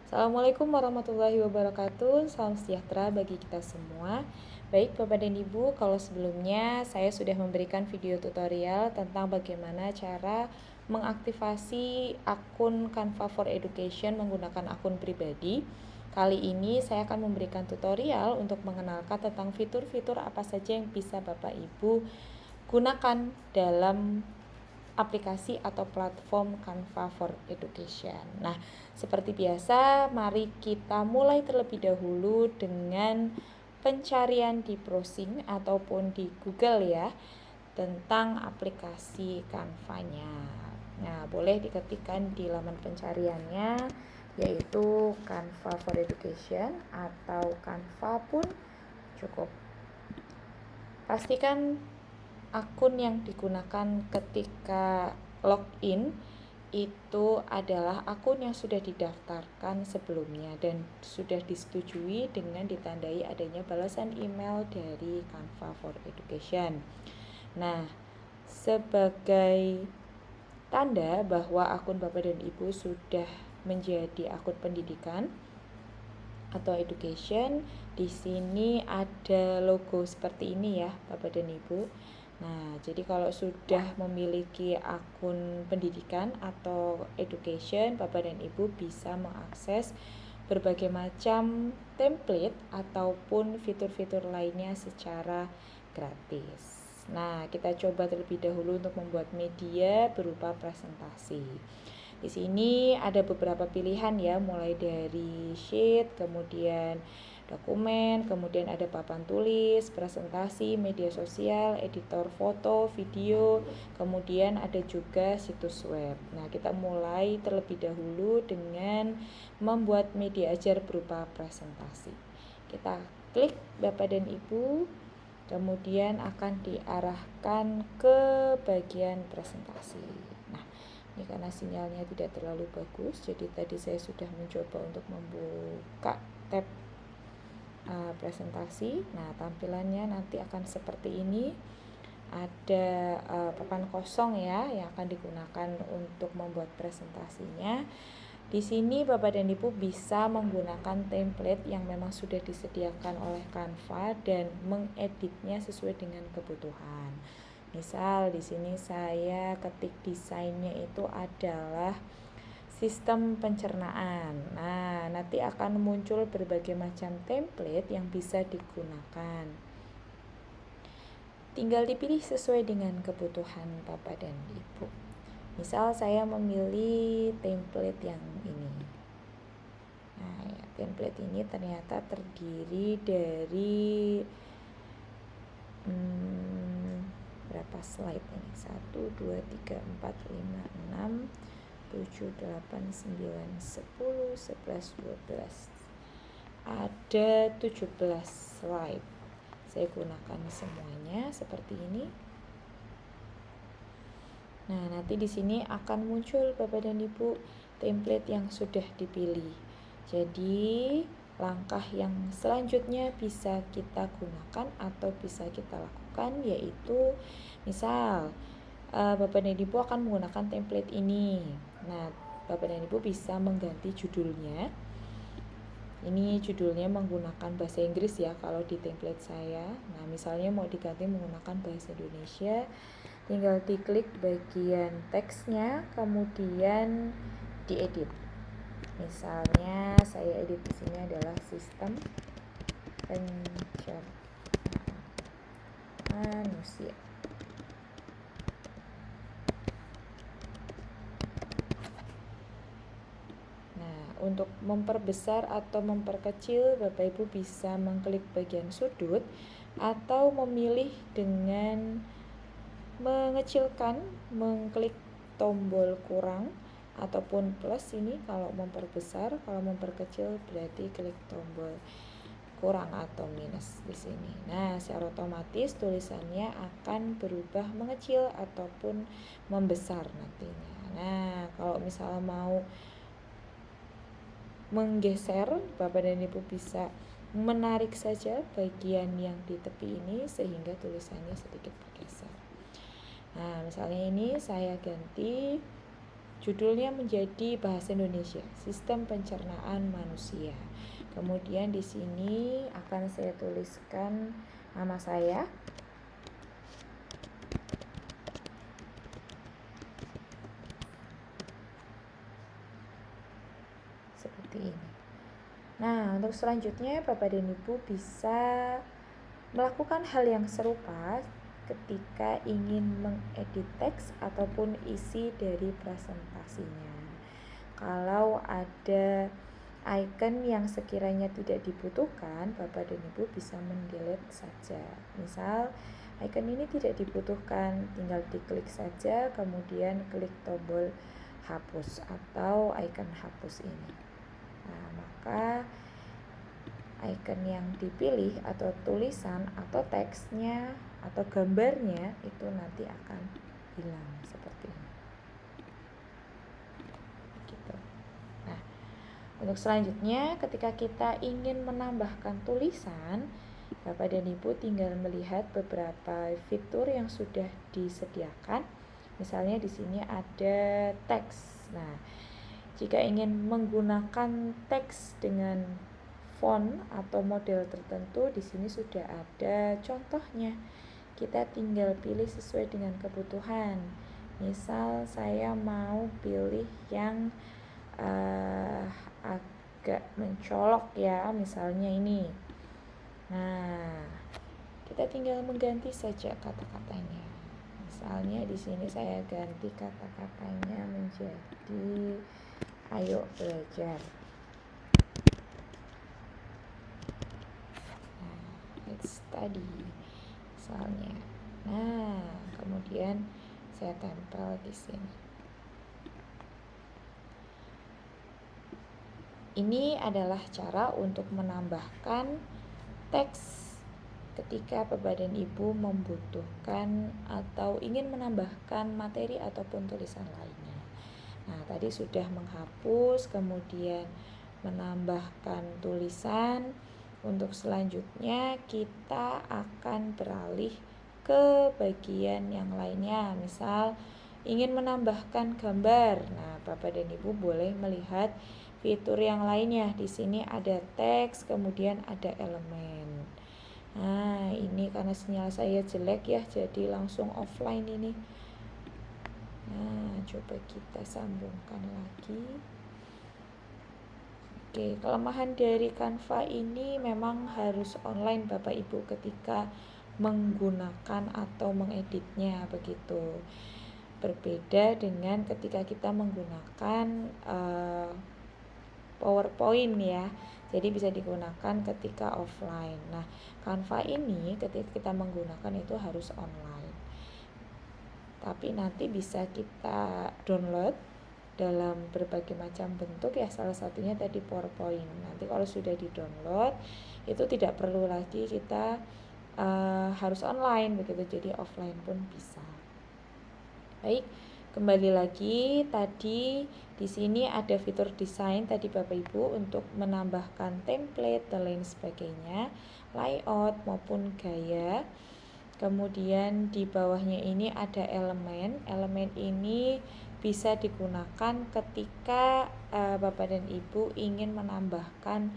Assalamualaikum warahmatullahi wabarakatuh. Salam sejahtera bagi kita semua. Baik Bapak dan Ibu, kalau sebelumnya saya sudah memberikan video tutorial tentang bagaimana cara mengaktifasi akun Canva for Education menggunakan akun pribadi. Kali ini saya akan memberikan tutorial untuk mengenalkan tentang fitur-fitur apa saja yang bisa Bapak Ibu gunakan dalam aplikasi atau platform Canva for Education. Nah, seperti biasa, mari kita mulai terlebih dahulu dengan pencarian di browsing ataupun di Google ya, tentang aplikasi Canva-nya. Nah, boleh diketikkan di laman pencariannya, yaitu Canva for Education atau Canva pun cukup. Pastikan akun yang digunakan ketika login itu adalah akun yang sudah didaftarkan sebelumnya dan sudah disetujui dengan ditandai adanya balasan email dari Canva for Education. Nah, sebagai tanda bahwa akun Bapak dan Ibu sudah menjadi akun pendidikan atau education, di sini ada logo seperti ini ya Bapak dan Ibu. Nah, jadi kalau sudah memiliki akun pendidikan atau education, Bapak dan Ibu bisa mengakses berbagai macam template ataupun fitur-fitur lainnya secara gratis. Nah, kita coba terlebih dahulu untuk membuat media berupa presentasi. Di sini ada beberapa pilihan ya, mulai dari sheet, kemudian dokumen, kemudian ada papan tulis, presentasi, media sosial, editor foto, video, kemudian ada juga situs web. Nah, kita mulai terlebih dahulu dengan membuat media ajar berupa presentasi. Kita klik Bapak dan Ibu, kemudian akan diarahkan ke bagian presentasi. Nah, ini karena sinyalnya tidak terlalu bagus, jadi tadi saya sudah mencoba untuk membuka tab presentasi. Nah, tampilannya nanti akan seperti ini. Ada papan kosong ya yang akan digunakan untuk membuat presentasinya. Di sini Bapak dan Ibu bisa menggunakan template yang memang sudah disediakan oleh Canva dan mengeditnya sesuai dengan kebutuhan. Misal di sini saya ketik desainnya itu adalah sistem pencernaan. Nah, nanti akan muncul berbagai macam template yang bisa digunakan. Tinggal dipilih sesuai dengan kebutuhan Bapak dan Ibu. Misal saya memilih template yang ini. Nah, ya, template ini ternyata terdiri dari berapa slide ini? 1, 2, 3, 4, 5, 6, 7, 8, 9, 10, 11, 12. Ada 17 slide. Saya gunakan semuanya seperti ini. Nah, nanti di sini akan muncul Bapak dan Ibu template yang sudah dipilih. Jadi, langkah yang selanjutnya bisa kita gunakan atau bisa kita lakukan yaitu misal Bapak dan Ibu akan menggunakan template ini. Nah, Bapak dan Ibu bisa mengganti judulnya. Ini judulnya menggunakan bahasa Inggris ya kalau di template saya. Nah, misalnya mau diganti menggunakan bahasa Indonesia, tinggal diklik bagian teksnya, kemudian diedit. Misalnya saya edit di sini adalah sistem pencernaan manusia. Nah, untuk memperbesar atau memperkecil, Bapak Ibu bisa mengklik bagian sudut atau memilih dengan mengecilkan, mengklik tombol kurang ataupun plus ini kalau memperbesar, kalau memperkecil berarti klik tombol kurang atau minus di sini. Nah, secara otomatis tulisannya akan berubah mengecil ataupun membesar nantinya. Nah, kalau misalnya mau menggeser, Bapak dan Ibu bisa menarik saja bagian yang di tepi ini sehingga tulisannya sedikit bergeser. Nah, misalnya ini saya ganti Judulnya menjadi bahasa Indonesia, Sistem Pencernaan Manusia. Kemudian di sini akan saya tuliskan nama saya. Seperti ini. Nah, untuk selanjutnya Bapak dan Ibu bisa melakukan hal yang serupa ketika ingin mengedit teks ataupun isi dari presentasinya. Kalau ada icon yang sekiranya tidak dibutuhkan, Bapak dan Ibu bisa mendelete saja. Misal icon ini tidak dibutuhkan, tinggal diklik saja, kemudian klik tombol hapus atau icon hapus ini. Nah, maka icon yang dipilih atau tulisan atau teksnya atau gambarnya itu nanti akan hilang seperti ini. Gitu. Nah, untuk selanjutnya ketika kita ingin menambahkan tulisan, Bapak dan Ibu tinggal melihat beberapa fitur yang sudah disediakan. Misalnya di sini ada teks. Nah, jika ingin menggunakan teks dengan font atau model tertentu, di sini sudah ada contohnya. Kita tinggal pilih sesuai dengan kebutuhan. Misal saya mau pilih yang agak mencolok ya, misalnya ini. Nah, kita tinggal mengganti saja kata-katanya. Misalnya di sini saya ganti kata-katanya menjadi ayo belajar. Nah, let's study misalnya. Nah, kemudian saya tempel di sini. Ini adalah cara untuk menambahkan teks ketika Bapak dan Ibu membutuhkan atau ingin menambahkan materi ataupun tulisan lainnya. Nah, tadi sudah menghapus, kemudian menambahkan tulisan. Untuk selanjutnya kita akan beralih ke bagian yang lainnya. Misal ingin menambahkan gambar. Nah, Bapak dan Ibu boleh melihat fitur yang lainnya. Di sini ada teks, kemudian ada elemen. Nah, ini karena sinyal saya jelek ya, jadi langsung offline ini. Nah, coba kita sambungkan lagi. Oke, kelemahan dari Canva ini memang harus online Bapak Ibu ketika menggunakan atau mengeditnya begitu. Berbeda dengan ketika kita menggunakan PowerPoint ya. Jadi bisa digunakan ketika offline. Nah, Canva ini ketika kita menggunakan itu harus online. Tapi nanti bisa kita download dalam berbagai macam bentuk ya, salah satunya tadi PowerPoint. Nanti kalau sudah di-download itu tidak perlu lagi kita harus online begitu, jadi offline pun bisa. Baik, kembali lagi tadi di sini ada fitur desain tadi Bapak Ibu untuk menambahkan template dan lain sebagainya, layout maupun gaya. Kemudian di bawahnya ini ada elemen. Elemen ini bisa digunakan ketika Bapak dan Ibu ingin menambahkan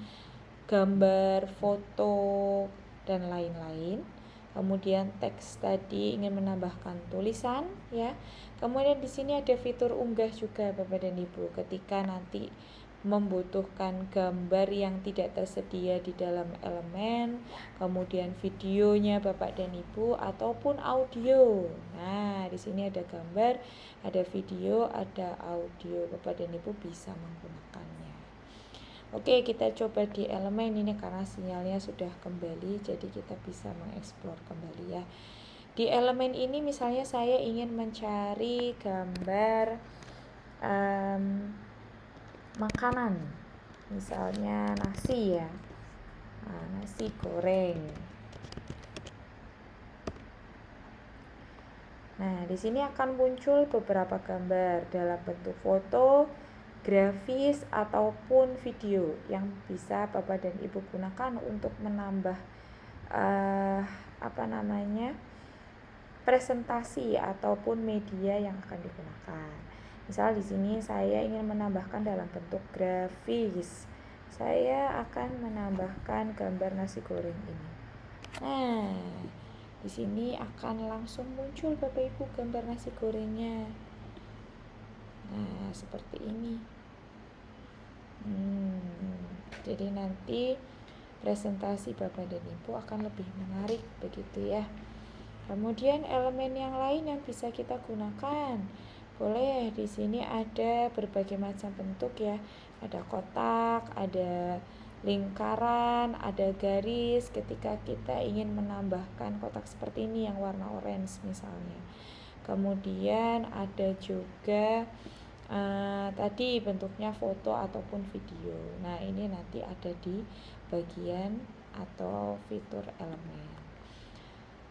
gambar, foto, dan lain-lain. Kemudian teks tadi ingin menambahkan tulisan ya. Kemudian di sini ada fitur unggah juga Bapak dan Ibu ketika nanti membutuhkan gambar yang tidak tersedia di dalam elemen, kemudian videonya Bapak dan Ibu ataupun audio. Nah, di sini ada gambar, ada video, ada audio. Bapak dan Ibu bisa menggunakannya. Oke, kita coba di elemen ini karena sinyalnya sudah kembali, jadi kita bisa mengeksplor kembali ya. Di elemen ini misalnya saya ingin mencari gambar makanan, misalnya nasi ya. Nah, nasi goreng. Nah, di sini akan muncul beberapa gambar dalam bentuk foto, grafis ataupun video yang bisa Bapak dan Ibu gunakan untuk menambah presentasi ataupun media yang akan digunakan. Misal di sini saya ingin menambahkan dalam bentuk grafis. Saya akan menambahkan gambar nasi goreng ini. Nah, di sini akan langsung muncul Bapak Ibu gambar nasi gorengnya. Nah, seperti ini. Jadi nanti presentasi Bapak dan Ibu akan lebih menarik begitu ya. Kemudian elemen yang lain yang bisa kita gunakan, boleh di sini ada berbagai macam bentuk ya. Ada kotak, ada lingkaran, ada garis. Ketika kita ingin menambahkan kotak seperti ini yang warna orange misalnya. Kemudian ada juga tadi bentuknya foto ataupun video. Nah, ini nanti ada di bagian atau fitur elemen.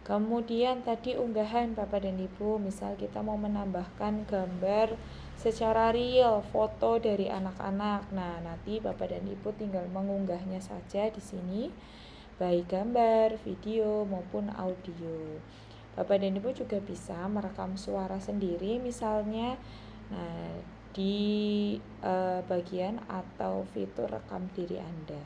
Kemudian tadi unggahan Bapak dan Ibu, misal kita mau menambahkan gambar secara real, foto dari anak-anak. Nah, nanti Bapak dan Ibu tinggal mengunggahnya saja di sini, baik gambar, video maupun audio. Bapak dan Ibu juga bisa merekam suara sendiri misalnya. Nah, di bagian atau fitur rekam diri Anda.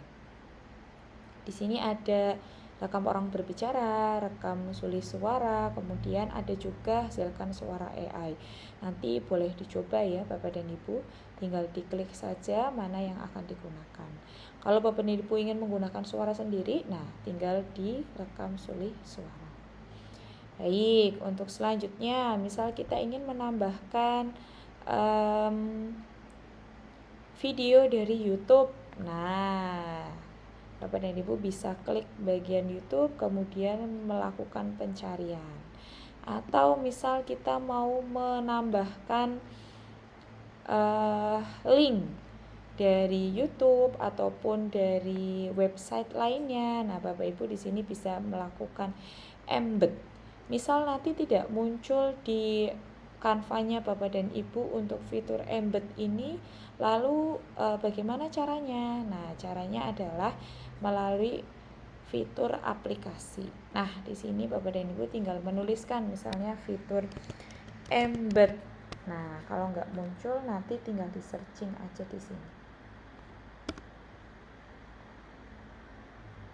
Di sini ada rekam orang berbicara, rekam tulis suara, kemudian ada juga hasilkan suara AI. Nanti boleh dicoba ya Bapak dan Ibu, tinggal diklik saja mana yang akan digunakan. Kalau Bapak dan Ibu ingin menggunakan suara sendiri, nah tinggal direkam tulis suara. Baik, untuk selanjutnya, misal kita ingin menambahkan video dari YouTube. Nah, Bapak dan Ibu bisa klik bagian YouTube, kemudian melakukan pencarian. Atau misal kita mau menambahkan link dari YouTube ataupun dari website lainnya. Nah, Bapak Ibu di sini bisa melakukan embed. Misal nanti tidak muncul di Canva-nya Bapak dan Ibu untuk fitur embed ini, lalu bagaimana caranya? Nah, caranya adalah melalui fitur aplikasi. Nah, di sini Bapak dan Ibu tinggal menuliskan misalnya fitur embed. Nah, kalau nggak muncul nanti tinggal di searching aja di sini.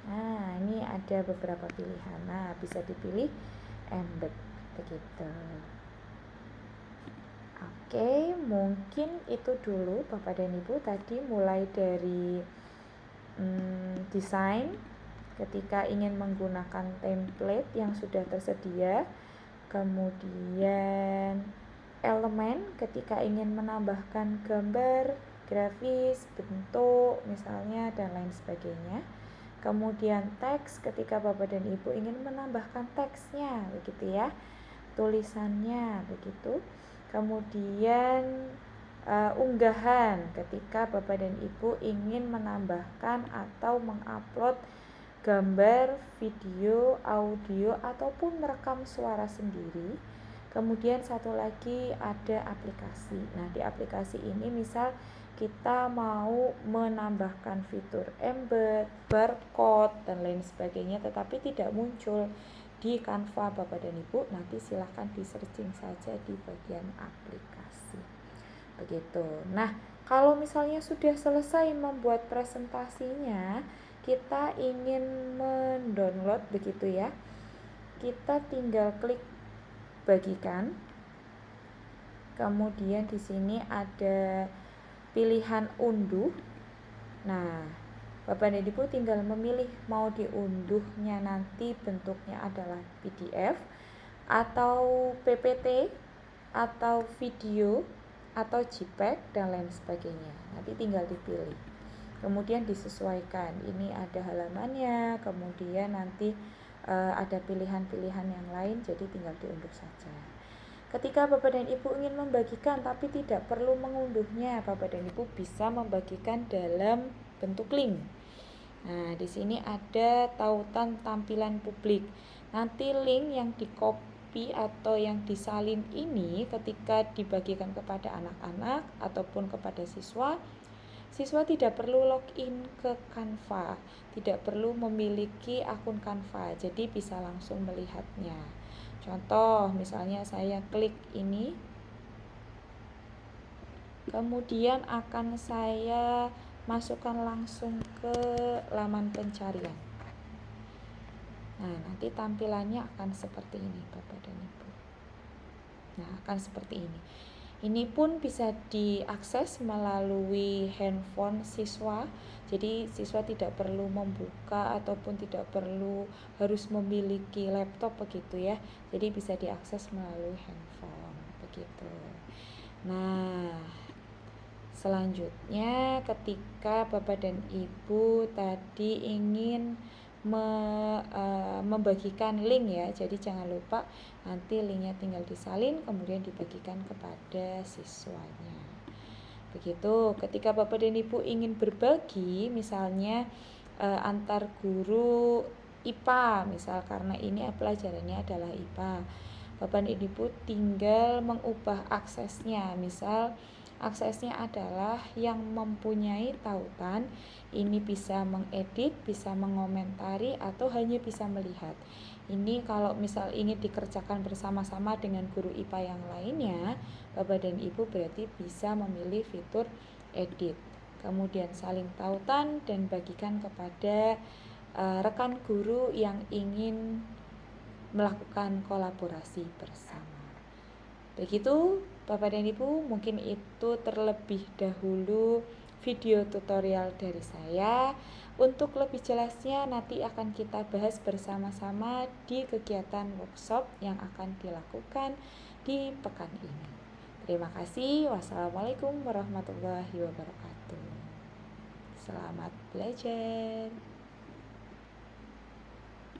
Nah, ini ada beberapa pilihan. Nah, bisa dipilih embed begitu. Oke, mungkin itu dulu Bapak dan Ibu tadi mulai dari desain ketika ingin menggunakan template yang sudah tersedia, kemudian elemen ketika ingin menambahkan gambar, grafis, bentuk misalnya dan lain sebagainya. Kemudian teks ketika Bapak dan Ibu ingin menambahkan teksnya begitu ya, tulisannya begitu. Kemudian unggahan ketika Bapak dan Ibu ingin menambahkan atau mengupload gambar, video, audio ataupun merekam suara sendiri. Kemudian satu lagi ada aplikasi. Nah, di aplikasi ini misal kita mau menambahkan fitur embed, barcode dan lain sebagainya tetapi tidak muncul di Canva Bapak dan Ibu, nanti silahkan di searching saja di bagian aplikasi begitu. Nah, kalau misalnya sudah selesai membuat presentasinya, kita ingin mendownload begitu ya, kita tinggal klik bagikan, kemudian di sini ada pilihan unduh. Nah, Bapak dan Ibu tinggal memilih mau diunduhnya nanti bentuknya adalah PDF atau PPT atau video atau JPEG dan lain sebagainya. Nanti tinggal dipilih. Kemudian disesuaikan. Ini ada halamannya, kemudian nanti ada pilihan-pilihan yang lain, jadi tinggal diunduh saja. Ketika Bapak dan Ibu ingin membagikan tapi tidak perlu mengunduhnya, Bapak dan Ibu bisa membagikan dalam bentuk link. Nah, di sini ada tautan tampilan publik. Nanti link yang dikopi atau yang disalin ini ketika dibagikan kepada anak-anak ataupun kepada siswa, siswa tidak perlu login ke Canva, tidak perlu memiliki akun Canva, jadi bisa langsung melihatnya. Contoh, misalnya saya klik ini. Kemudian akan saya masukkan langsung ke laman pencarian. Nah, nanti tampilannya akan seperti ini Bapak dan Ibu. Nah, akan seperti ini. Ini pun bisa diakses melalui handphone siswa. Jadi siswa tidak perlu membuka ataupun tidak perlu harus memiliki laptop begitu ya. Jadi bisa diakses melalui handphone begitu. Nah, selanjutnya ketika Bapak dan Ibu tadi ingin membagikan link ya, jadi jangan lupa nanti linknya tinggal disalin kemudian dibagikan kepada siswanya. Begitu, ketika Bapak dan Ibu ingin berbagi misalnya antar guru IPA misal, karena ini pelajarannya adalah IPA, Bapak dan Ibu tinggal mengubah aksesnya. Misal aksesnya adalah yang mempunyai tautan ini bisa mengedit, bisa mengomentari, atau hanya bisa melihat. Ini kalau misal ingin dikerjakan bersama-sama dengan guru IPA yang lainnya, Bapak dan Ibu berarti bisa memilih fitur edit, kemudian saling tautan dan bagikan kepada rekan guru yang ingin melakukan kolaborasi bersama. Begitu Bapak dan Ibu, mungkin itu terlebih dahulu video tutorial dari saya. Untuk lebih jelasnya nanti akan kita bahas bersama-sama di kegiatan workshop yang akan dilakukan di pekan ini. Terima kasih. Wassalamualaikum warahmatullahi wabarakatuh. Selamat belajar.